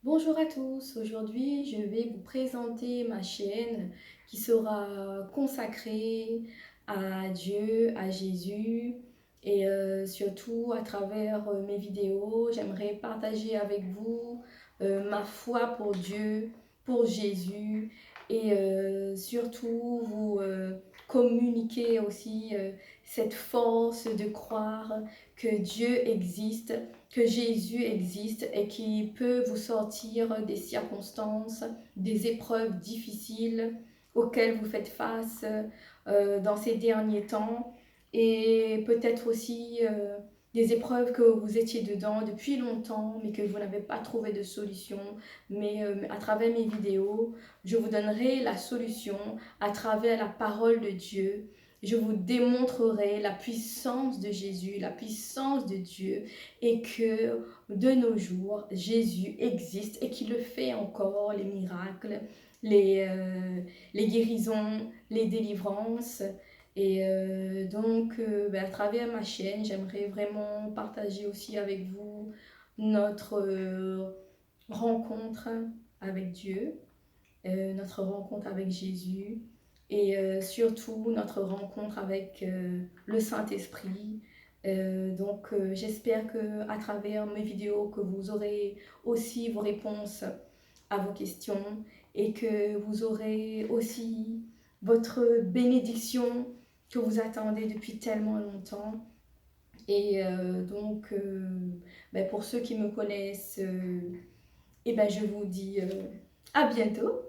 Bonjour à tous, aujourd'hui je vais vous présenter ma chaîne qui sera consacrée à Dieu, à Jésus et surtout à travers mes vidéos, j'aimerais partager avec vous ma foi pour Dieu, pour Jésus et surtout vous communiquer aussi cette force de croire que Dieu existe, que Jésus existe et qui peut vous sortir des circonstances, des épreuves difficiles auxquelles vous faites face dans ces derniers temps et peut-être aussi des épreuves que vous étiez dedans depuis longtemps mais que vous n'avez pas trouvé de solution. Mais à travers mes vidéos, je vous donnerai la solution à travers la parole de Dieu. Je vous démontrerai la puissance de Jésus, la puissance de Dieu et que de nos jours, Jésus existe et qu'il le fait encore, les miracles, les, euh, les guérisons, les délivrances. Et à travers ma chaîne, j'aimerais vraiment partager aussi avec vous notre rencontre avec Dieu, notre rencontre avec Jésus et surtout notre rencontre avec le Saint-Esprit. J'espère que à travers mes vidéos que vous aurez aussi vos réponses à vos questions et que vous aurez aussi votre bénédiction que vous attendez depuis tellement longtemps. Et pour ceux qui me connaissent, je vous dis à bientôt.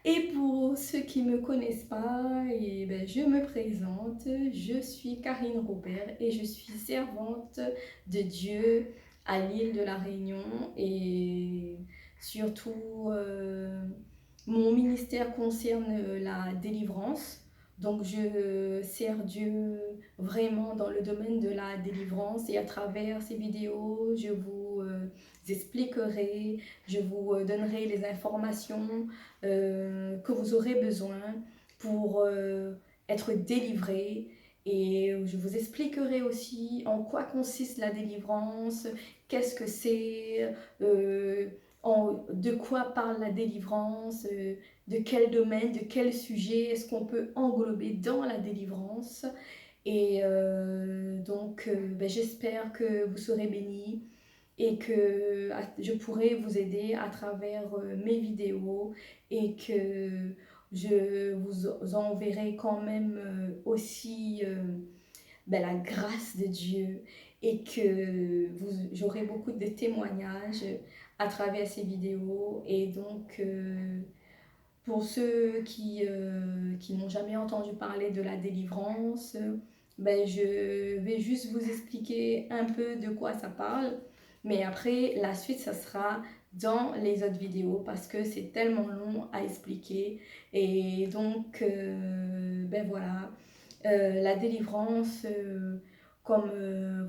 Et pour ceux qui ne me connaissent pas, je me présente. Je suis Karine Robert et je suis servante de Dieu à l'île de la Réunion. Et surtout, mon ministère concerne la délivrance. Donc, je sers Dieu vraiment dans le domaine de la délivrance. Et à travers ces vidéos, je vous expliquerai, je vous donnerai les informations que vous aurez besoin pour être délivré. Et je vous expliquerai aussi en quoi consiste la délivrance, qu'est-ce que c'est, de quoi parle la délivrance, de quel domaine, de quel sujet est-ce qu'on peut englober dans la délivrance. Et j'espère que vous serez bénis et que je pourrai vous aider à travers mes vidéos et que je vous enverrai quand même aussi la grâce de Dieu et que j'aurai beaucoup de témoignages à travers ces vidéos. Et donc, pour ceux qui n'ont jamais entendu parler de la délivrance, je vais juste vous expliquer un peu de quoi ça parle. Mais après, la suite, ça sera dans les autres vidéos parce que c'est tellement long à expliquer. Et donc, voilà, la délivrance, comme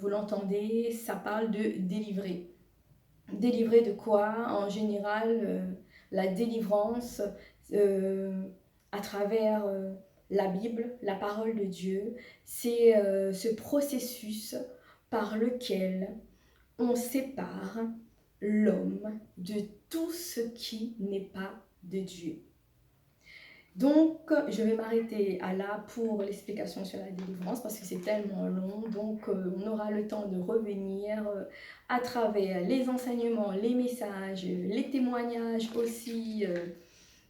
vous l'entendez, ça parle de délivrer. Délivrer de quoi? En général, la délivrance à travers la Bible, la parole de Dieu, c'est ce processus par lequel on sépare l'homme de tout ce qui n'est pas de Dieu. Donc, je vais m'arrêter à là pour l'explication sur la délivrance parce que c'est tellement long. Donc, on aura le temps de revenir à travers les enseignements, les messages, les témoignages aussi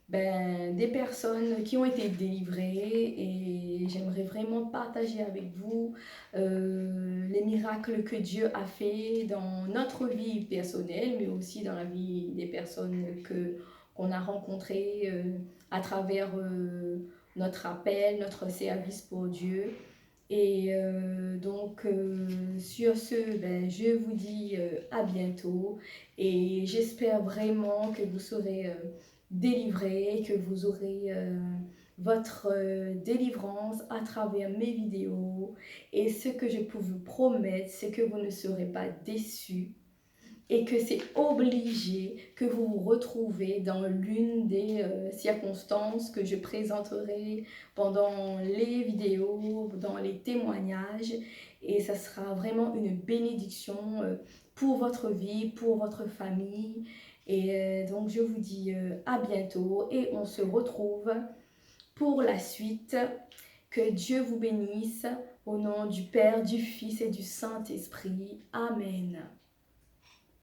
des personnes qui ont été délivrées. Et j'aimerais vraiment partager avec vous les miracles que Dieu a fait dans notre vie personnelle, mais aussi dans la vie des personnes qu'on a rencontrées à travers notre appel, notre service pour Dieu. Et sur ce, je vous dis à bientôt et j'espère vraiment que vous serez délivrés, que vous aurez votre délivrance à travers mes vidéos. Et ce que je peux vous promettre, c'est que vous ne serez pas déçus et que c'est obligé que vous vous retrouvez dans l'une des circonstances que je présenterai pendant les vidéos, dans les témoignages. Et ça sera vraiment une bénédiction pour votre vie, pour votre famille. Et donc je vous dis à bientôt et on se retrouve pour la suite. Que Dieu vous bénisse au nom du Père, du Fils et du Saint-Esprit. Amen.